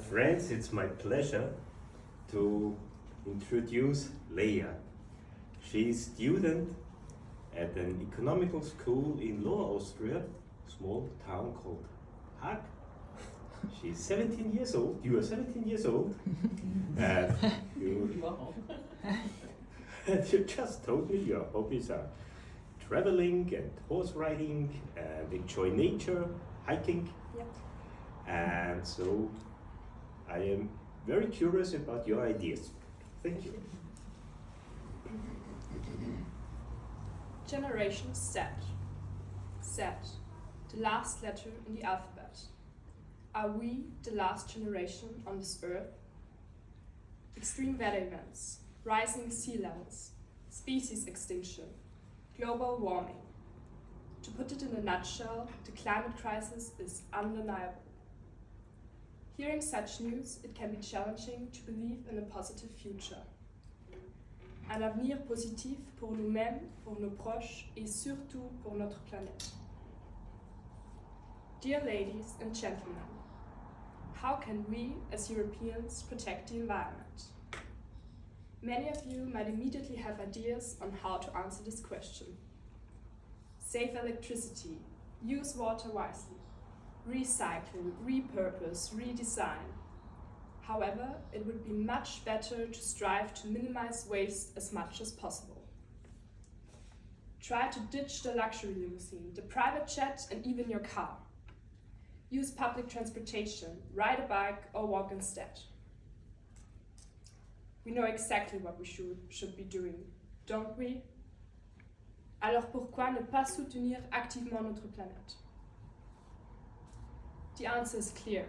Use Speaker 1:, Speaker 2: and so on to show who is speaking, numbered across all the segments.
Speaker 1: friends, it's my pleasure to introduce Leia. She's student at an economical school in Lower Austria, a small town called Haag. She's 17 years old. You are 17 years old. And you just told me your hobbies are traveling and horse riding and enjoy nature, hiking.
Speaker 2: Yep.
Speaker 1: And so I am very curious about your ideas. Thank you.
Speaker 2: Generation Z. Z, the last letter in the alphabet. Are we the last generation on this earth? Extreme weather events, rising sea levels, species extinction, global warming. To put it in a nutshell, the climate crisis is undeniable. Hearing such news, it can be challenging to believe in a positive future. Un avenir positif pour nous-mêmes, pour nos proches et surtout pour notre planète. Dear ladies and gentlemen, how can we as Europeans protect the environment? Many of you might immediately have ideas on how to answer this question. Save electricity, use water wisely, recycle, repurpose, redesign. However, it would be much better to strive to minimize waste as much as possible. Try to ditch the luxury limousine, the private jet, and even your car. Use public transportation, ride a bike, or walk instead. We know exactly what we should be doing, don't we? Alors pourquoi ne pas soutenir activement notre planète? The answer is clear.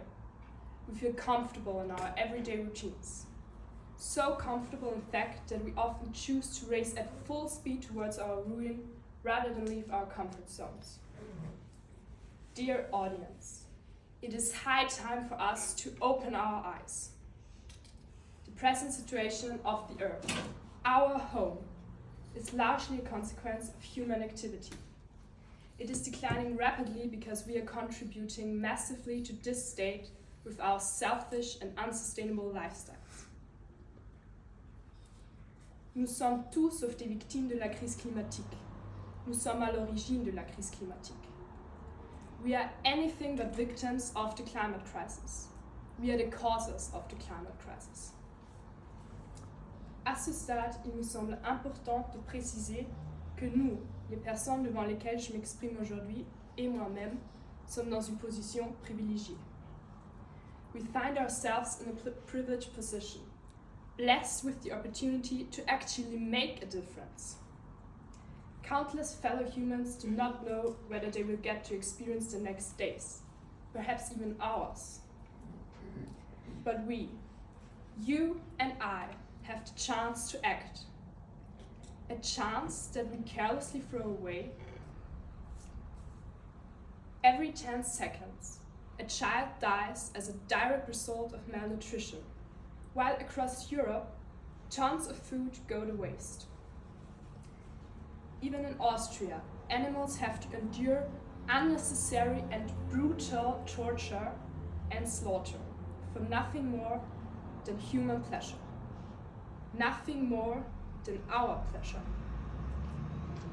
Speaker 2: We feel comfortable in our everyday routines. So comfortable, in fact, that we often choose to race at full speed towards our ruin rather than leave our comfort zones. Dear audience, it is high time for us to open our eyes. The present situation of the Earth, our home, is largely a consequence of human activity. It is declining rapidly because we are contributing massively to this state with our selfish and unsustainable lifestyles. Nous sommes tous sauf des victimes de la crise climatique. Nous sommes à l'origine de la crise climatique. We are anything but victims of the climate crisis. We are the causes of the climate crisis. À ce stade, il me semble important de préciser que nous, les personnes devant lesquelles je m'exprime aujourd'hui, et moi-même, sommes dans une position privilégiée. We find ourselves in a privileged position, blessed with the opportunity to actually make a difference. Countless fellow humans do not know whether they will get to experience the next days, perhaps even hours. But we, you and I, have the chance to act. A chance that we carelessly throw away. Every 10 seconds, a child dies as a direct result of malnutrition, while across Europe, tons of food go to waste. Even in Austria, animals have to endure unnecessary and brutal torture and slaughter for nothing more than human pleasure. Nothing more than our pleasure.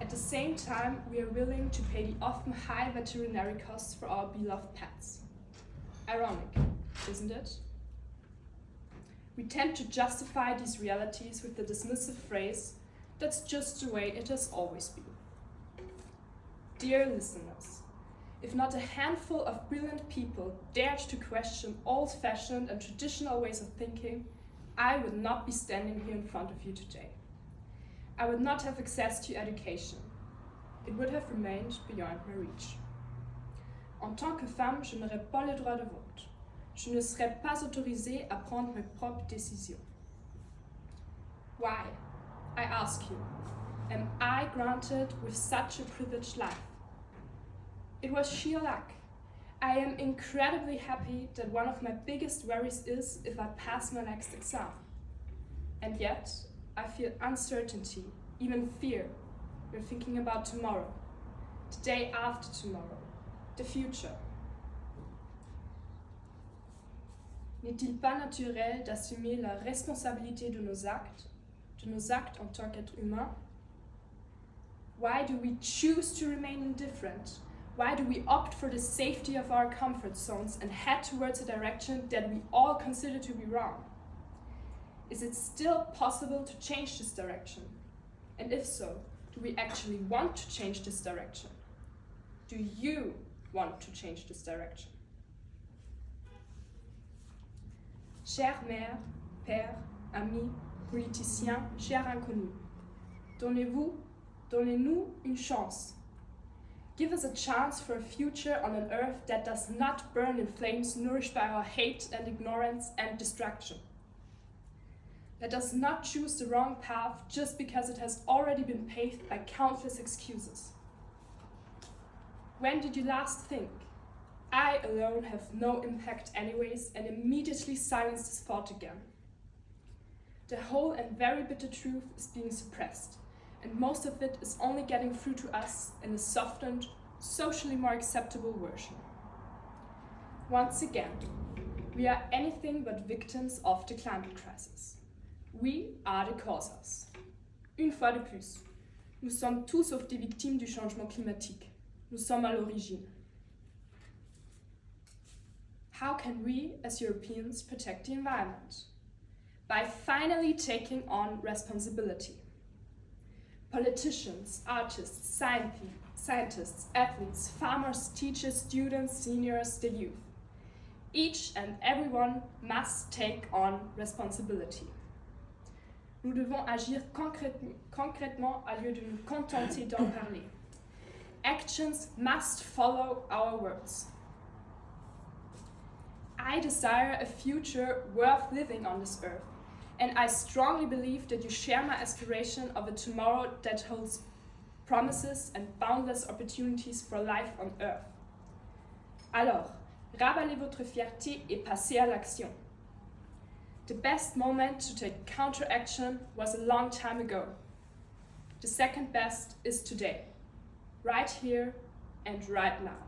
Speaker 2: At the same time, we are willing to pay the often high veterinary costs for our beloved pets. Ironic, isn't it? We tend to justify these realities with the dismissive phrase, "That's just the way it has always been." Dear listeners, if not a handful of brilliant people dared to question old-fashioned and traditional ways of thinking, I would not be standing here in front of you today. I would not have access to education. It would have remained beyond my reach. En tant que femme, je n'aurais pas le droit de vote. Je ne serais pas autorisée à prendre mes propres décisions. Why, I ask you, am I granted with such a privileged life? It was sheer luck. I am incredibly happy that one of my biggest worries is if I pass my next exam. And yet, I feel uncertainty, even fear, when thinking about tomorrow, the day after tomorrow, the future. N'est-il pas naturel d'assumer la responsabilité de nos actes en tant qu'être humain? Why do we choose to remain indifferent? Why do we opt for the safety of our comfort zones and head towards a direction that we all consider to be wrong? Is it still possible to change this direction? And if so, do we actually want to change this direction? Do you want to change this direction? Chère mère, père, amis, politiciens, chers inconnus, donnez-nous une chance. Give us a chance for a future on an earth that does not burn in flames nourished by our hate and ignorance and distraction. Let us not choose the wrong path just because it has already been paved by countless excuses. When did you last think? I alone have no impact anyways, and immediately silence this thought again. The whole and very bitter truth is being suppressed, and most of it is only getting through to us in a softened, socially more acceptable version. Once again, we are anything but victims of the climate crisis. We are the causers. Une fois de plus, nous sommes tous sauf des victimes du changement climatique. Nous sommes à l'origine. How can we, as Europeans, protect the environment? By finally taking on responsibility. Politicians, artists, scientists, athletes, farmers, teachers, students, seniors, the youth. Each and everyone must take on responsibility. Nous devons agir concrètement au lieu de nous contenter d'en parler. Actions must follow our words. I desire a future worth living on this earth, and I strongly believe that you share my aspiration of a tomorrow that holds promises and boundless opportunities for life on earth. Alors, ravalez votre fierté et passez à l'action. The best moment to take counteraction was a long time ago. The second best is today, right here and right now.